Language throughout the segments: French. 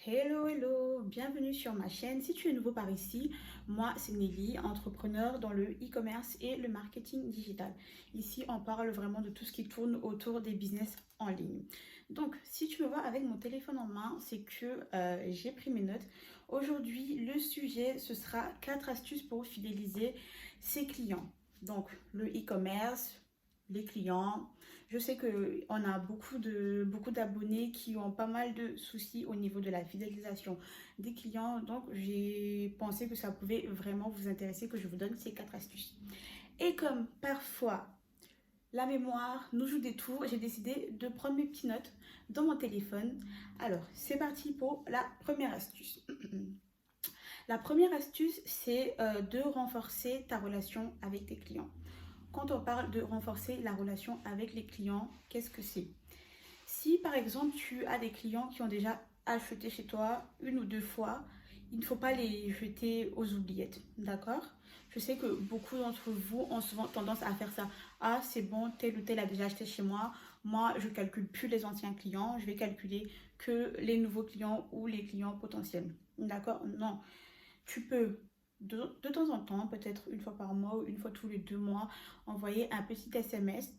Hello, hello, bienvenue sur ma chaîne. Si tu es nouveau par ici, moi c'est Nelly, entrepreneur dans le e-commerce et le marketing digital. Ici, on parle vraiment de tout ce qui tourne autour des business en ligne. Donc, si tu me vois avec mon téléphone en main, c'est que j'ai pris mes notes. Aujourd'hui, le sujet, ce sera 4 astuces pour fidéliser ses clients. Donc, le e-commerce, les clients. Je sais qu'on a beaucoup d'abonnés qui ont pas mal de soucis au niveau de la fidélisation des clients. Donc, j'ai pensé que ça pouvait vraiment vous intéresser, que je vous donne ces 4 astuces. Et comme parfois, la mémoire nous joue des tours, j'ai décidé de prendre mes petites notes dans mon téléphone. Alors, c'est parti pour la première astuce. La première astuce, c'est de renforcer ta relation avec tes clients. Quand on parle de renforcer la relation avec les clients, qu'est-ce que c'est? Si par exemple tu as des clients qui ont déjà acheté chez toi une ou deux fois, il ne faut pas les jeter aux oubliettes, d'accord? Je sais que beaucoup d'entre vous ont souvent tendance à faire ça. Ah, c'est bon, tel ou tel a déjà acheté chez moi. Moi, je ne calcule plus les anciens clients. Je vais calculer que les nouveaux clients ou les clients potentiels. D'accord? Non. Tu peux de temps en temps, peut-être une fois par mois ou une fois tous les 2 mois, envoyer un petit SMS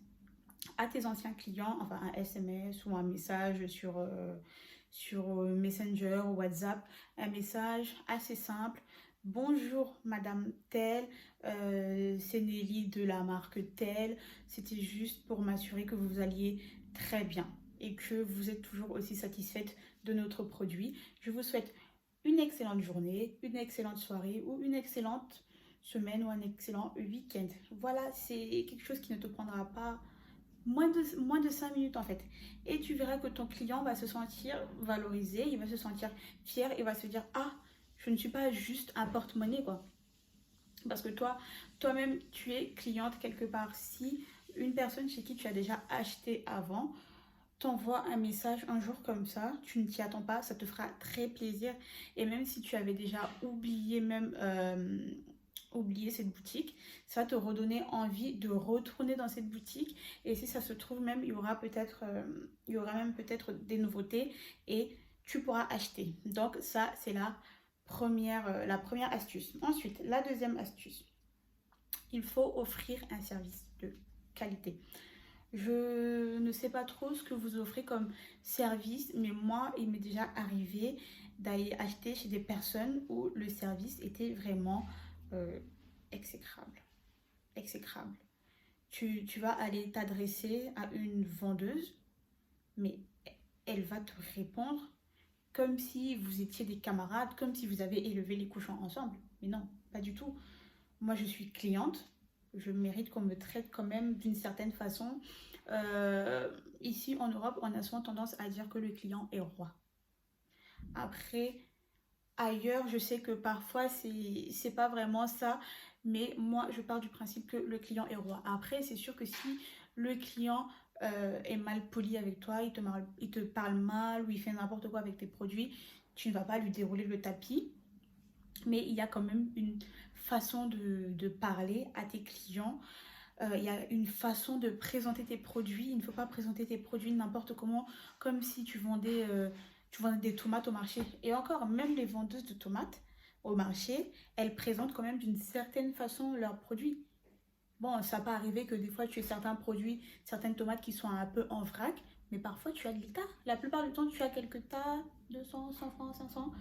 à tes anciens clients, enfin un SMS ou un message sur Messenger ou WhatsApp, un message assez simple. Bonjour Madame telle, c'est Nelly de la marque telle. C'était juste pour m'assurer que vous alliez très bien et que vous êtes toujours aussi satisfaite de notre produit. Je vous souhaite une excellente journée, une excellente soirée ou une excellente semaine ou un excellent week-end. Voilà, c'est quelque chose qui ne te prendra pas moins de 5 minutes en fait. Et tu verras que ton client va se sentir valorisé, il va se sentir fier, il va se dire ah, je ne suis pas juste un porte-monnaie quoi. Parce que toi-même, tu es cliente quelque part. Si une personne chez qui tu as déjà acheté avant t'envoie un message un jour comme ça, tu ne t'y attends pas, ça te fera très plaisir. Et même si tu avais déjà oublié cette boutique, ça va te redonner envie de retourner dans cette boutique. Et si ça se trouve même, il y aura même peut-être des nouveautés et tu pourras acheter. Donc ça, c'est la première astuce. Ensuite, la deuxième astuce, il faut offrir un service de qualité. Je ne sais pas trop ce que vous offrez comme service, mais moi, il m'est déjà arrivé d'aller acheter chez des personnes où le service était vraiment euh, exécrable. Exécrable. Tu vas aller t'adresser à une vendeuse, mais elle va te répondre comme si vous étiez des camarades, comme si vous avez élevé les cochons ensemble. Mais non, pas du tout. Moi, je suis cliente. Je mérite qu'on me traite quand même d'une certaine façon. Euh, Ici, en Europe, on a souvent tendance à dire que le client est roi. Après, ailleurs, je sais que parfois, c'est pas vraiment ça. Mais moi, je pars du principe que le client est roi. Après, c'est sûr que si le client est mal poli avec toi, il te parle mal ou il fait n'importe quoi avec tes produits, tu ne vas pas lui dérouler le tapis. Mais il y a quand même une façon de parler à tes clients. Il y a une façon de présenter tes produits. Il ne faut pas présenter tes produits n'importe comment, comme si tu vendais des tomates au marché. Et encore, même les vendeuses de tomates au marché, elles présentent quand même d'une certaine façon leurs produits. Bon, ça peut arriver que des fois tu aies certains produits, certaines tomates qui sont un peu en vrac, mais parfois tu as des tas. La plupart du temps, tu as quelques tas, 200, 100 francs, 500.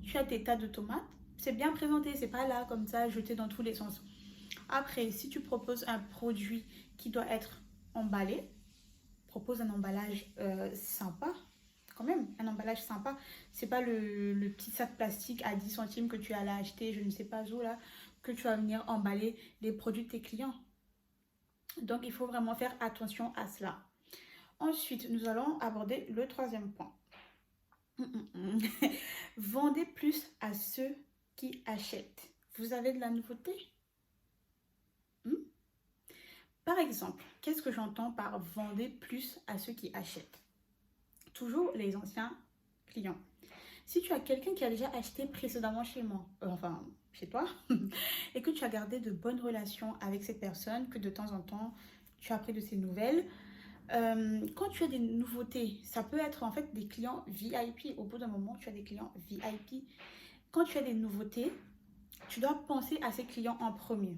Tu as tes tas de tomates. C'est bien présenté, c'est pas là comme ça, jeté dans tous les sens. Après, si tu proposes un produit qui doit être emballé, propose un emballage sympa, quand même, un emballage sympa. C'est pas le petit sac plastique à 10 centimes que tu allais acheter, je ne sais pas où là, que tu vas venir emballer les produits de tes clients. Donc, il faut vraiment faire attention à cela. Ensuite, nous allons aborder le troisième point. Vendez plus à ceux qui achètent. Vous avez de la nouveauté? Hmm? Par exemple, qu'est-ce que j'entends par vendez plus à ceux qui achètent? Toujours les anciens clients. Si tu as quelqu'un qui a déjà acheté précédemment chez moi, enfin chez toi, et que tu as gardé de bonnes relations avec cette personne, que de temps en temps tu as pris de ses nouvelles, Quand tu as des nouveautés, ça peut être en fait des clients VIP. Au bout d'un moment, tu as des clients VIP. Quand tu as des nouveautés, tu dois penser à ces clients en premier.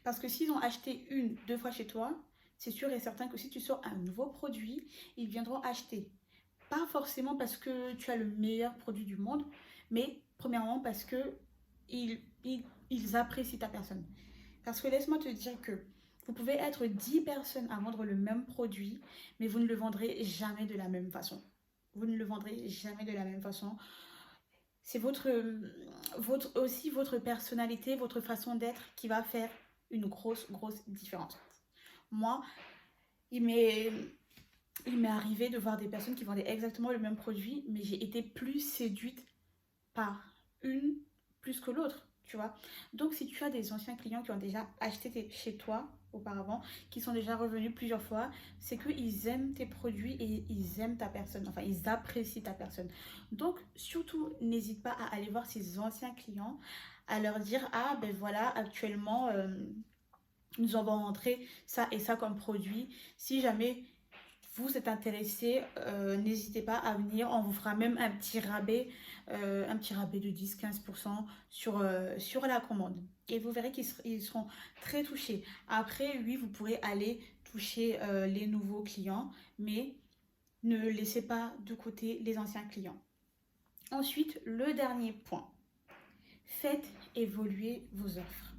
Parce que s'ils ont acheté une, deux fois chez toi, c'est sûr et certain que si tu sors un nouveau produit, ils viendront acheter. Pas forcément parce que tu as le meilleur produit du monde, mais premièrement parce que ils apprécient ta personne. Parce que laisse-moi te dire que vous pouvez être 10 personnes à vendre le même produit, mais vous ne le vendrez jamais de la même façon. Vous ne le vendrez jamais de la même façon. C'est aussi votre personnalité, votre façon d'être qui va faire une grosse, grosse différence. Moi, il m'est, il m'est arrivé de voir des personnes qui vendaient exactement le même produit, mais j'ai été plus séduite par une plus que l'autre, tu vois. Donc, si tu as des anciens clients qui ont déjà acheté chez toi auparavant, qui sont déjà revenus plusieurs fois, c'est qu'ils aiment tes produits et ils aiment ta personne, enfin, ils apprécient ta personne. Donc, surtout, n'hésite pas à aller voir ces anciens clients, à leur dire, ah, ben voilà, actuellement, nous avons rentré ça et ça comme produit. Si jamais vous êtes intéressé, n'hésitez pas à venir. On vous fera même un petit rabais de 10-15% sur la commande. Et vous verrez qu'ils seront très touchés. Après, oui, vous pourrez aller toucher les nouveaux clients, mais ne laissez pas de côté les anciens clients. Ensuite, le dernier point. Faites évoluer vos offres.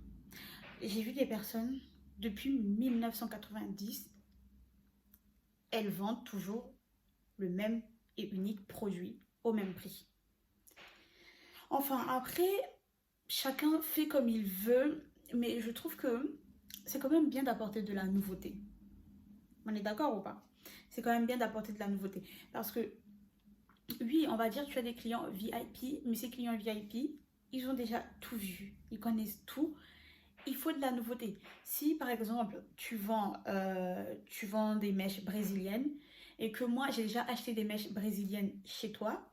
J'ai vu des personnes, depuis 1990, elles vendent toujours le même et unique produit au même prix. Enfin, après, chacun fait comme il veut, mais je trouve que c'est quand même bien d'apporter de la nouveauté. On est d'accord ou pas? C'est quand même bien d'apporter de la nouveauté. Parce que, oui, on va dire que tu as des clients VIP, mais ces clients VIP, ils ont déjà tout vu. Ils connaissent tout. Il faut de la nouveauté. Si, par exemple, tu vends des mèches brésiliennes et que moi, j'ai déjà acheté des mèches brésiliennes chez toi,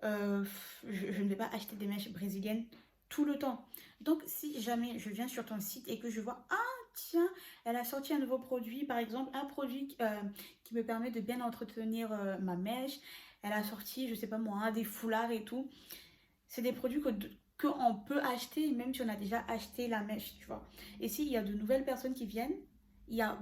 euh, je ne vais pas acheter des mèches brésiliennes tout le temps. Donc, si jamais je viens sur ton site et que je vois, ah tiens, elle a sorti un nouveau produit, par exemple, un produit qui me permet de bien entretenir ma mèche, elle a sorti, je sais pas moi, des foulards et tout. C'est des produits qu'on peut acheter même si on a déjà acheté la mèche, tu vois. Et s'il y a de nouvelles personnes qui viennent, il y a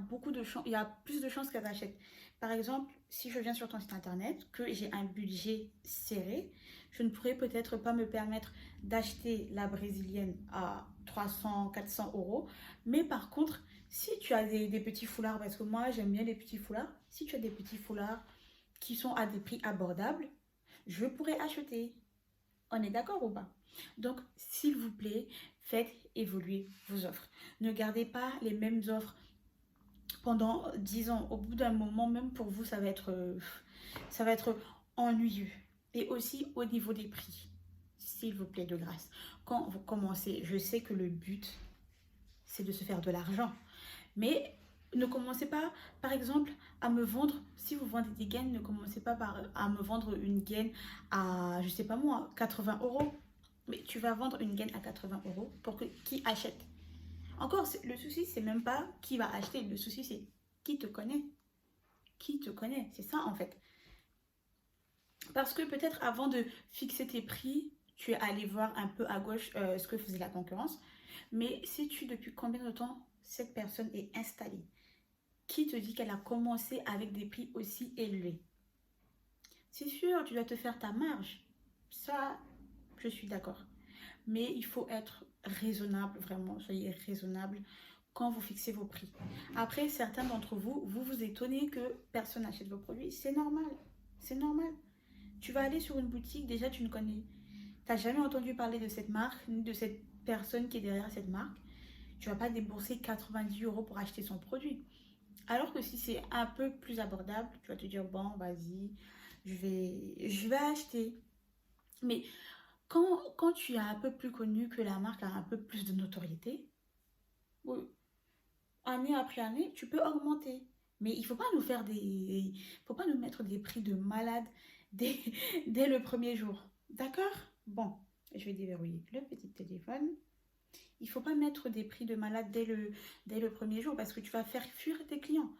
plus de chances qu'elles achètent. Par exemple, si je viens sur ton site internet, que j'ai un budget serré, je ne pourrais peut-être pas me permettre d'acheter la brésilienne à 300-400 euros. Mais par contre, si tu as des petits foulards, parce que moi j'aime bien les petits foulards, si tu as des petits foulards qui sont à des prix abordables, je pourrais acheter. On est d'accord ou pas? Donc, s'il vous plaît, faites évoluer vos offres. Ne gardez pas les mêmes offres pendant 10 ans. Au bout d'un moment, même pour vous, ça va être ennuyeux. Et aussi au niveau des prix, s'il vous plaît, de grâce. Quand vous commencez, je sais que le but, c'est de se faire de l'argent. Mais ne commencez pas, par exemple, à me vendre, si vous vendez des gaines, ne commencez pas à me vendre une gaine à, je sais pas moi, 80 euros. Mais tu vas vendre une gaine à 80 euros pour que qui achète. Encore, le souci, c'est même pas qui va acheter. Le souci, c'est qui te connaît. Qui te connaît. C'est ça, en fait. Parce que peut-être avant de fixer tes prix, tu es allé voir un peu à gauche ce que faisait la concurrence. Mais sais-tu depuis combien de temps cette personne est installée? Qui te dit qu'elle a commencé avec des prix aussi élevés? C'est sûr, tu dois te faire ta marge. Ça, je suis d'accord. Mais il faut être raisonnable, vraiment. Soyez raisonnable quand vous fixez vos prix. Après, certains d'entre vous, vous vous étonnez que personne n'achète vos produits. C'est normal. C'est normal. Tu vas aller sur une boutique, déjà tu ne connais. Tu n'as jamais entendu parler de cette marque, ni de cette personne qui est derrière cette marque. Tu ne vas pas débourser 90 euros pour acheter son produit. Alors que si c'est un peu plus abordable, tu vas te dire, bon, vas-y, je vais acheter. Mais quand tu es un peu plus connu, que la marque a un peu plus de notoriété, oui, année après année, tu peux augmenter. Mais il ne faut pas nous faire faut pas nous mettre des prix de malade dès, dès le premier jour. D'accord? Bon, je vais déverrouiller le petit téléphone. Il ne faut pas mettre des prix de malade dès le premier jour parce que tu vas faire fuir tes clients.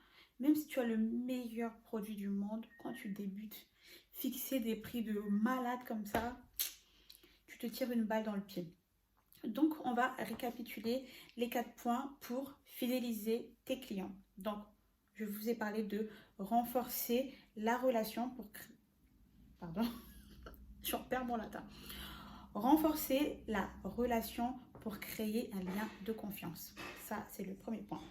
Même si tu as le meilleur produit du monde, quand tu débutes, fixer des prix de malade comme ça, tu te tires une balle dans le pied. Donc, on va récapituler les 4 points pour fidéliser tes clients. Donc, je vous ai parlé de renforcer la relation pour... Pardon, je perds mon latin. Renforcer la relation pour créer un lien de confiance. Ça, c'est le premier point.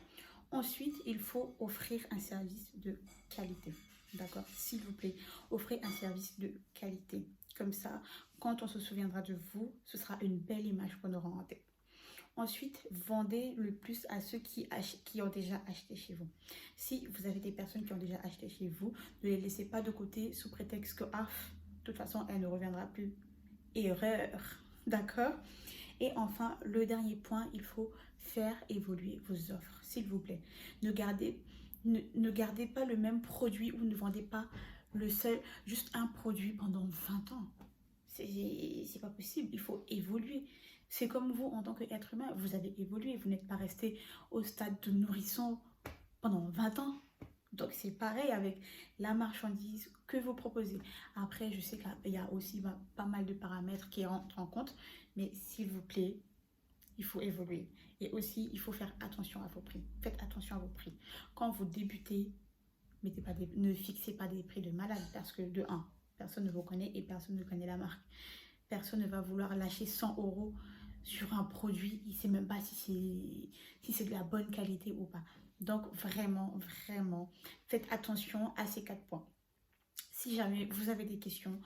Ensuite, il faut offrir un service de qualité. D'accord? S'il vous plaît, offrez un service de qualité. Comme ça, quand on se souviendra de vous, ce sera une belle image qu'on aura en tête. Ensuite, vendez le plus à ceux qui ont déjà acheté chez vous. Si vous avez des personnes qui ont déjà acheté chez vous, ne les laissez pas de côté sous prétexte que, de toute façon, elle ne reviendra plus. Erreur. D'accord? Et enfin, le dernier point, il faut faire évoluer vos offres, s'il vous plaît. Ne gardez pas le même produit ou ne vendez pas juste un produit pendant 20 ans. C'est pas possible, il faut évoluer. C'est comme vous, en tant qu'être humain, vous avez évolué. Vous n'êtes pas resté au stade de nourrisson pendant 20 ans. Donc, c'est pareil avec la marchandise que vous proposez. Après, je sais qu'il y a aussi pas mal de paramètres qui rentrent en compte. Mais s'il vous plaît, il faut évoluer. Et aussi, il faut faire attention à vos prix. Faites attention à vos prix. Quand vous débutez, ne fixez pas des prix de malade. Parce que de 1, personne ne vous connaît et personne ne connaît la marque. Personne ne va vouloir lâcher 100 € sur un produit. Il ne sait même pas si c'est de la bonne qualité ou pas. Donc, vraiment, vraiment, faites attention à ces 4 points. Si jamais vous avez des questions,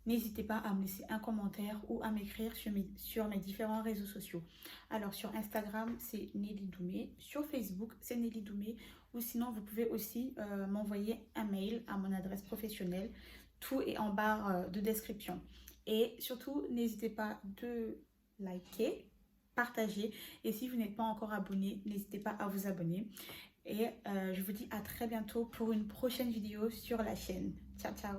n'hésitez pas à me laisser un commentaire ou à m'écrire sur mes différents réseaux sociaux. Alors, sur Instagram, c'est Nelly Doumé. Sur Facebook, c'est Nelly Doumé. Ou sinon, vous pouvez aussi m'envoyer un mail à mon adresse professionnelle. Tout est en barre de description. Et surtout, n'hésitez pas de liker, partager. Et si vous n'êtes pas encore abonné, n'hésitez pas à vous abonner. Et je vous dis à très bientôt pour une prochaine vidéo sur la chaîne. Ciao, ciao!